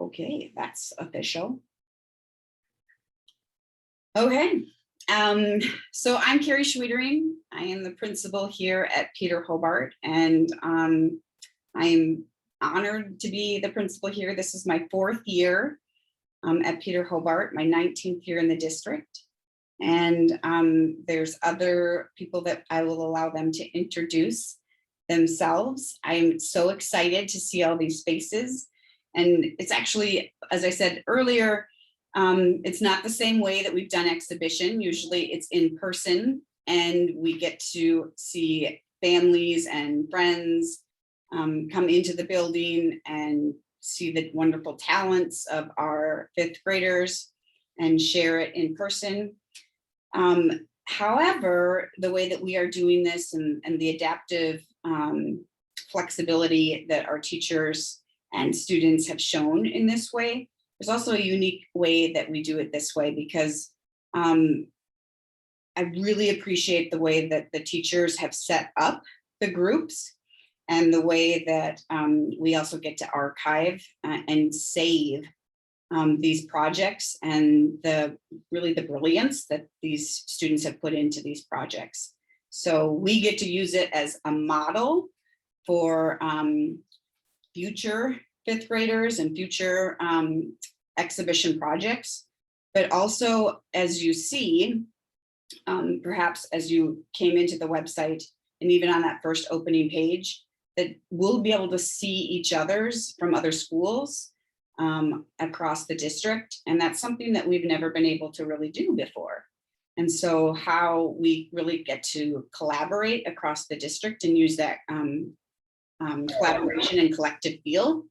Okay, that's official. Okay, so I'm Carrie Schwietering. I am the principal here at Peter Hobart, and I'm honored to be the principal here. This is my 4th year at Peter Hobart, my 19th year in the district. And there's other people that I will allow them to introduce themselves. I'm so excited to see all these faces. And it's actually, as I said earlier, it's not the same way that we've done exhibition. Usually it's in person and we get to see families and friends come into the building and see the wonderful talents of our 5th graders and share it in person. However, the way that we are doing this and the adaptive flexibility that our teachers and students have shown in this way, there's also a unique way that we do it this way, because I really appreciate the way that the teachers have set up the groups and the way that we also get to archive and save these projects and really the brilliance that these students have put into these projects. So we get to use it as a model for future 5th graders and future exhibition projects. But also, as you see, perhaps as you came into the website and even on that first opening page, that we'll be able to see each other's from other schools across the district. And that's something that we've never been able to really do before. And so how we really get to collaborate across the district and use that collaboration and collective feel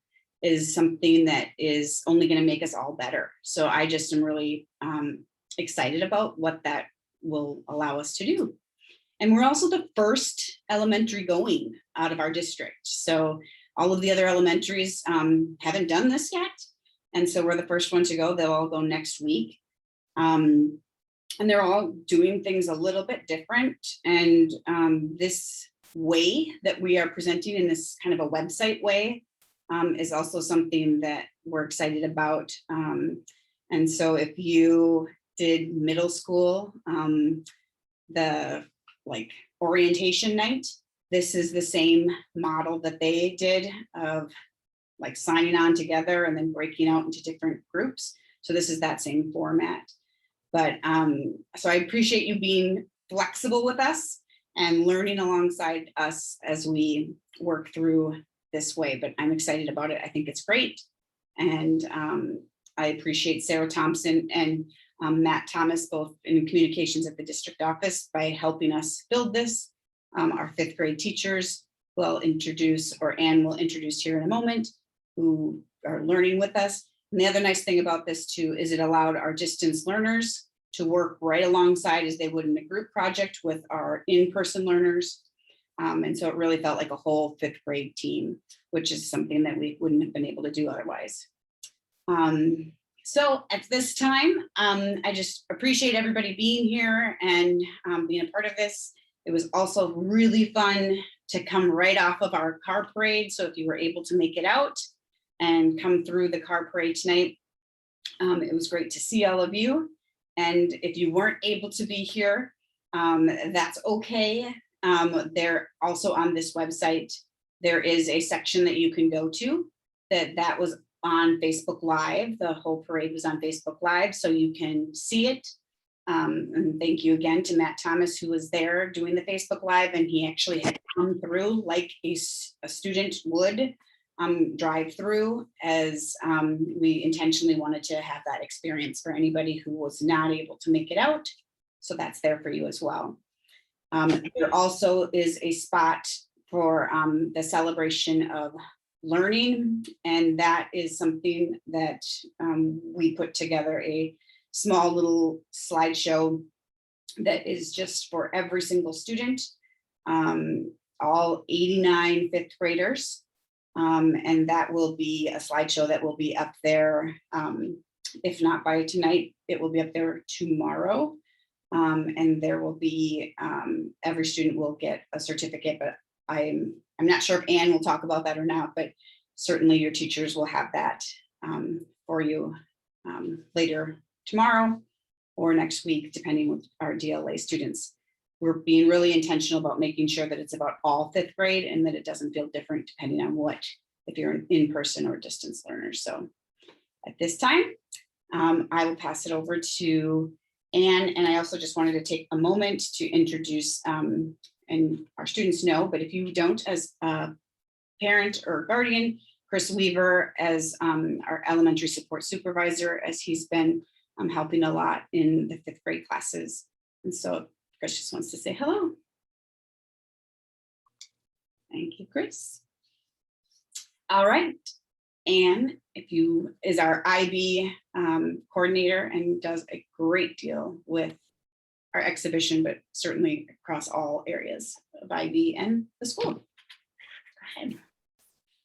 is something that is only going to make us all better. So I just am really excited about what that will allow us to do. And we're also the first elementary going out of our district. So all of the other elementaries haven't done this yet. And so we're the first one to go. They'll all go next week. And they're all doing things a little bit different. And this way that we are presenting in this kind of a website way is also something that we're excited about. And so if you did middle school, the orientation night, this is the same model that they did of like signing on together and then breaking out into different groups. So this is that same format. But so I appreciate you being flexible with us and learning alongside us as we work through this way. But I'm excited about it. I think it's great. And I appreciate Sarah Thompson and Matt Thomas, both in communications at the district office, by helping us build this. Our 5th grade teachers will introduce, or Anne will introduce here in a moment, who are learning with us. And the other nice thing about this too is it allowed our distance learners to work right alongside as they would in a group project with our in-person learners. And so it really felt like a whole 5th grade team, which is something that we wouldn't have been able to do otherwise. So at this time, I just appreciate everybody being here and being a part of this. It was also really fun to come right off of our car parade. So if you were able to make it out and come through the car parade tonight, it was great to see all of you. And if you weren't able to be here, that's okay. They're also on this website. There is a section that you can go to that was on Facebook Live. The whole parade was on Facebook Live, so you can see it. And thank you again to Matt Thomas, who was there doing the Facebook Live, and he actually had come through like a student would drive through, as we intentionally wanted to have that experience for anybody who was not able to make it out. So that's there for you as well. There also is a spot for the celebration of learning, and that is something that we put together a small little slideshow that is just for every single student, all 89 5th graders. And that will be a slideshow that will be up there. If not by tonight, it will be up there tomorrow. And there will be, every student will get a certificate, but I'm not sure if Anne will talk about that or not, but certainly your teachers will have that for you later tomorrow or next week, depending with our DLA students. We're being really intentional about making sure that it's about all 5th grade and that it doesn't feel different depending on if you're an in-person or distance learner. So at this time, I will pass it over to Anne. And I also just wanted to take a moment to introduce, and our students know, but if you don't, as a parent or guardian, Chris Weaver as our elementary support supervisor, as he's been helping a lot in the 5th grade classes. And so Chris just wants to say hello. Thank you, Chris. All right. Anne, is our IB coordinator and does a great deal with our exhibition, but certainly across all areas of IB and the school. Go ahead.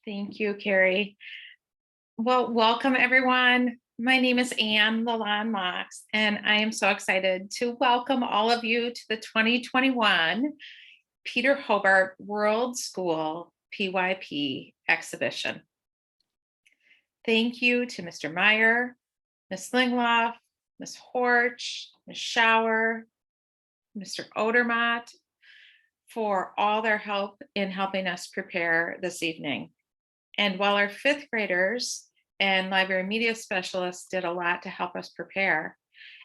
Thank you, Carrie. Well, welcome everyone. My name is Anne Lalonde Mox, and I am so excited to welcome all of you to the 2021 Peter Hobart World School PYP exhibition. Thank you to Mr. Meyer, Ms. Lingloff, Ms. Horch, Ms. Schauer, Mr. Odermatt for all their help in helping us prepare this evening. And while our 5th graders and library media specialists did a lot to help us prepare,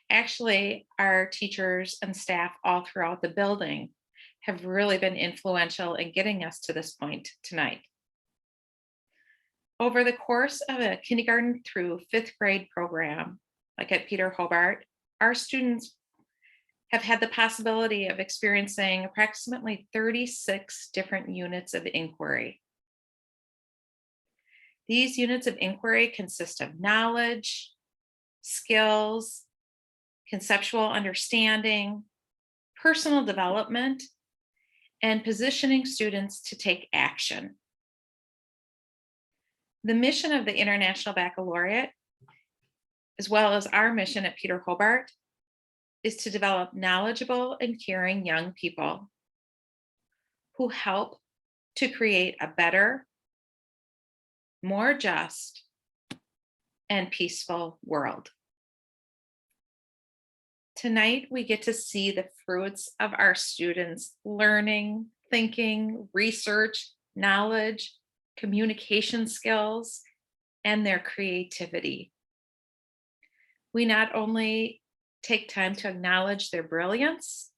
actually our teachers and staff all throughout the building have really been influential in getting us to this point tonight. Over the course of a kindergarten through 5th grade program, like at Peter Hobart, our students have had the possibility of experiencing approximately 36 different units of inquiry. These units of inquiry consist of knowledge, skills, conceptual understanding, personal development, and positioning students to take action. The mission of the International Baccalaureate, as well as our mission at Peter Hobart, is to develop knowledgeable and caring young people who help to create a better, more just, and peaceful world. Tonight, we get to see the fruits of our students' learning, thinking, research, knowledge, communication skills, and their creativity. We not only take time to acknowledge their brilliance,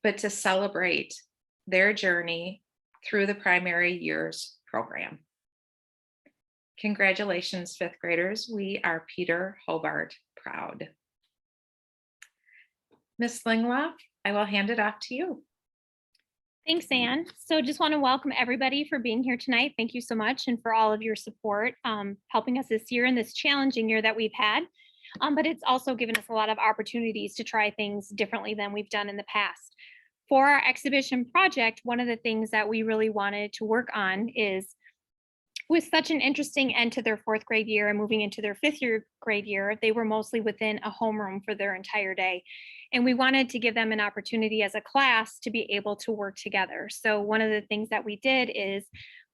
but to celebrate their journey through the primary years program. Congratulations, 5th graders. We are Peter Hobart proud. Ms. Lingloff, I will hand it off to you. Thanks, Anne. So just want to welcome everybody for being here tonight. Thank you so much, and for all of your support helping us this year in this challenging year that we've had. But it's also given us a lot of opportunities to try things differently than we've done in the past. For our exhibition project, one of the things that we really wanted to work on is, with such an interesting end to their 4th grade year and moving into their 5th grade year, they were mostly within a homeroom for their entire day. And we wanted to give them an opportunity as a class to be able to work together. So one of the things that we did is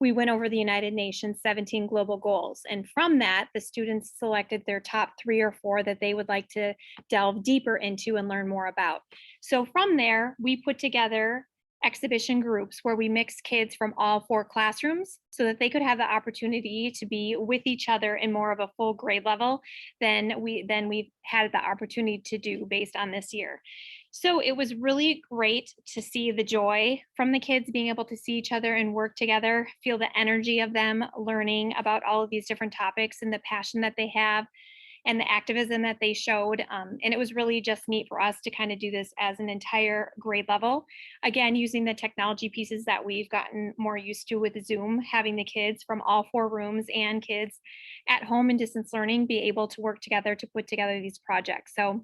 we went over the United Nations 17 global goals. And from that, the students selected their top 3 or 4 that they would like to delve deeper into and learn more about. So from there, we put together exhibition groups where we mixed kids from all 4 classrooms so that they could have the opportunity to be with each other in more of a full grade level than we've had the opportunity to do based on this year. So it was really great to see the joy from the kids being able to see each other and work together, feel the energy of them learning about all of these different topics and the passion that they have and the activism that they showed. And it was really just neat for us to kind of do this as an entire grade level. Again, using the technology pieces that we've gotten more used to with Zoom, having the kids from all 4 rooms and kids at home and distance learning be able to work together to put together these projects. So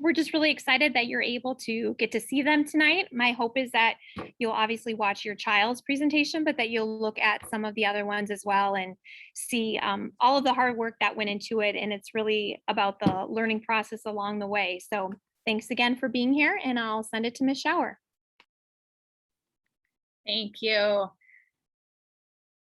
we're just really excited that you're able to get to see them tonight. My hope is that you'll obviously watch your child's presentation, but that you'll look at some of the other ones as well and see all of the hard work that went into it. And it's really about the learning process along the way. So thanks again for being here, and I'll send it to Ms. Schauer. Thank you.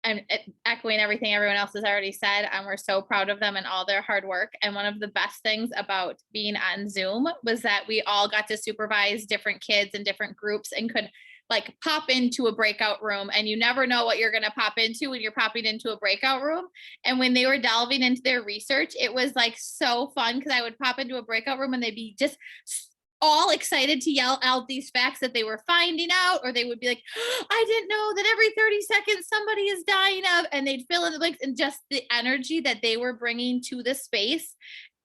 I'm echoing everything everyone else has already said. We're so proud of them and all their hard work. And one of the best things about being on Zoom was that we all got to supervise different kids in different groups and could like pop into a breakout room, and you never know what you're going to pop into when you're popping into a breakout room. And when they were delving into their research, it was like so fun because I would pop into a breakout room and they'd be just all excited to yell out these facts that they were finding out, or they would be like, I didn't know that every 30 seconds somebody is dying of, and they'd fill in the blanks, and just the energy that they were bringing to the space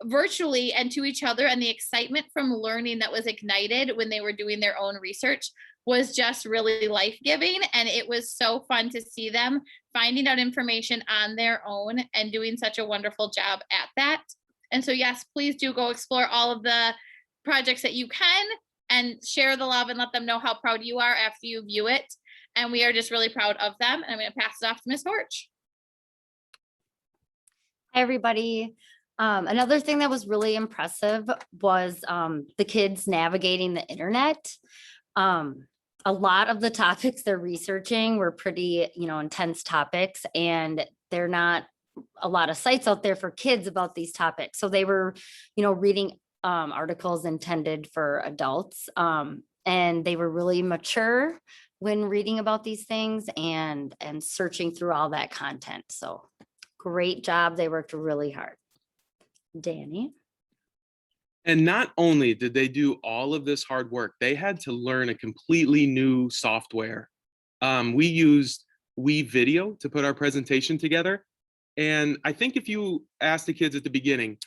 virtually and to each other, and the excitement from learning that was ignited when they were doing their own research was just really life-giving. And it was so fun to see them finding out information on their own and doing such a wonderful job at that. And so, yes, please do go explore all of the projects that you can and share the love and let them know how proud you are after you view it. And we are just really proud of them. And I'm going to pass it off to Ms. Horch. Hi, everybody. Another thing that was really impressive was the kids navigating the internet. A lot of the topics they're researching were pretty, intense topics, and they're not a lot of sites out there for kids about these topics. So they were, reading articles intended for adults, and they were really mature when reading about these things and searching through all that content. So great job. They worked really hard. Danny? And not only did they do all of this hard work, they had to learn a completely new software. We used Video to put our presentation together. And I think if you asked the kids at the beginning,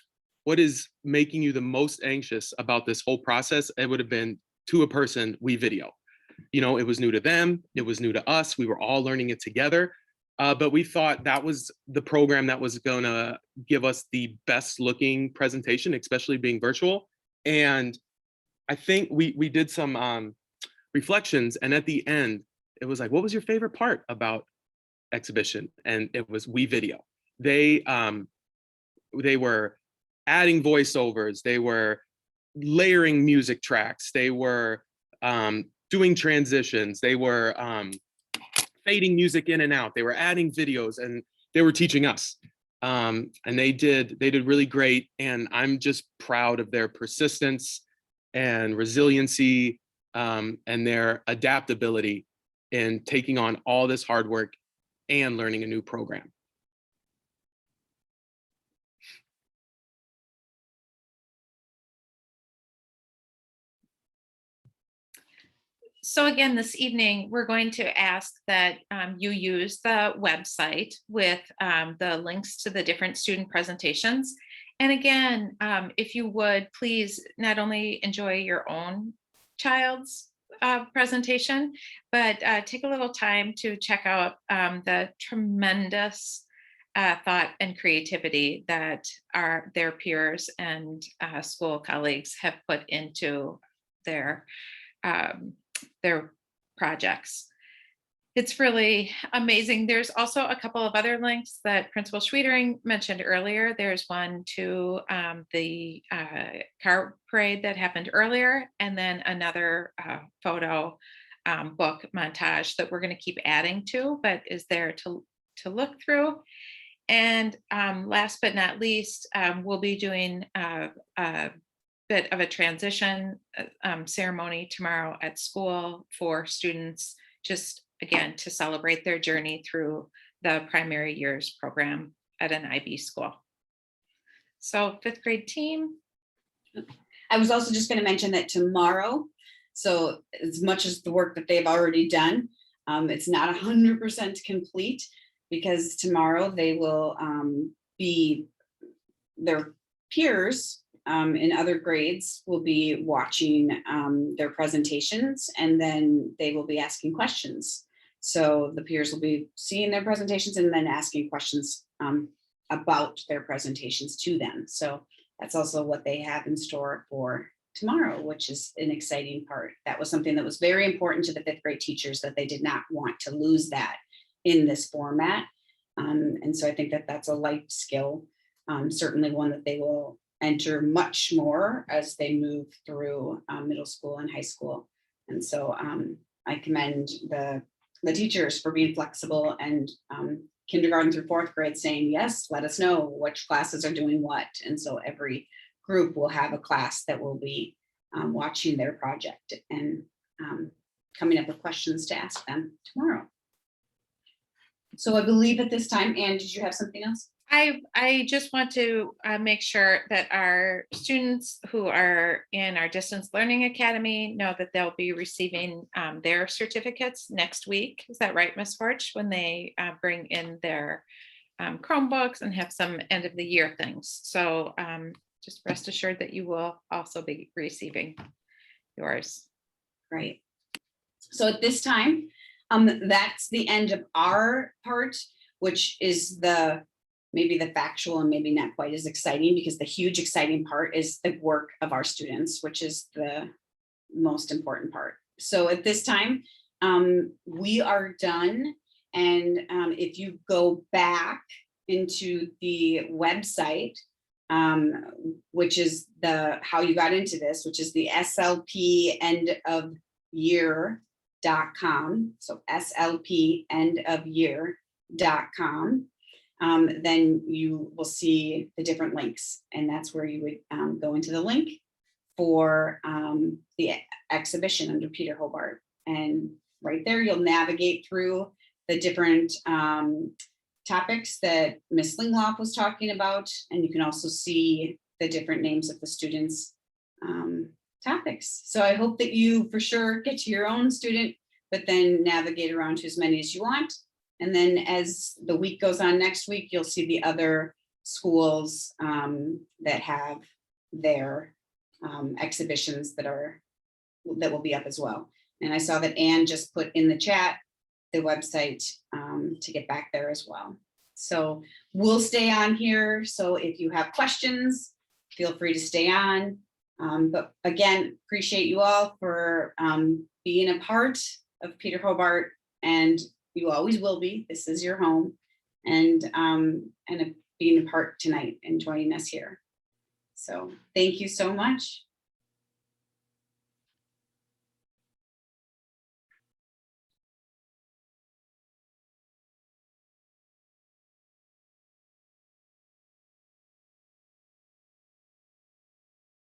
what is making you the most anxious about this whole process, it would have been, to a person, Video. It was new to them, it was new to us, we were all learning it together. But we thought that was the program that was gonna give us the best looking presentation, especially being virtual. And I think we did some reflections, and at the end, it was like, what was your favorite part about exhibition? And it was Video. They were adding voiceovers, they were layering music tracks, they were doing transitions, they were fading music in and out, they were adding videos, and they were teaching us. And they did really great. And I'm just proud of their persistence and resiliency, and their adaptability in taking on all this hard work and learning a new program. So again, this evening, we're going to ask that you use the website with the links to the different student presentations. And again, if you would, please not only enjoy your own child's presentation, but take a little time to check out the tremendous thought and creativity that their peers and school colleagues have put into their projects. It's really amazing. There's also a couple of other links that Principal Schwiedering mentioned earlier. There's one to the car parade that happened earlier, and then another photo book montage that we're going to keep adding to, but is there to look through. And last but not least, we'll be doing a bit of a transition ceremony tomorrow at school for students, just again to celebrate their journey through the primary years program at an IB school. So 5th grade team. I was also just going to mention that tomorrow, so as much as the work that they've already done, it's not 100% complete, because tomorrow they will be, their peers in other grades will be watching their presentations, and then they will be asking questions. So the peers will be seeing their presentations and then asking questions about their presentations to them. So that's also what they have in store for tomorrow, which is an exciting part. That was something that was very important to the 5th grade teachers, that they did not want to lose that in this format. And so I think that that's a life skill, certainly one that they will enter much more as they move through middle school and high school. And so I commend the the teachers for being flexible, and kindergarten through fourth grade saying, yes, let us know which classes are doing what. And so every group will have a class that will be watching their project and coming up with questions to ask them tomorrow. So I believe at this time, Anne, did you have something else? I just want to make sure that our students who are in our Distance Learning Academy know that they'll be receiving their certificates next week. Is that right, Ms. Forch, when they bring in their Chromebooks and have some end of the year things? So just rest assured that you will also be receiving yours. Right. So at this time, that's the end of our part, which is maybe the factual and maybe not quite as exciting, because the huge exciting part is the work of our students, which is the most important part. So at this time, we are done. And if you go back into the website, which is how you got into this, which is the SLP end of year.com. So SLP end of year.com. Then you will see the different links, and that's where you would go into the link for the exhibition under Peter Hobart. And right there, you'll navigate through the different topics that Ms. Lingloff was talking about, and you can also see the different names of the students' topics. So I hope that you for sure get to your own student, but then navigate around to as many as you want. And then as the week goes on next week, you'll see the other schools that have their exhibitions that will be up as well. And I saw that Anne just put in the chat the website to get back there as well. So we'll stay on here. So if you have questions, feel free to stay on. But again, appreciate you all for being a part of Peter Hobart, and you always will be. This is your home, and being a part tonight and joining us here. So thank you so much.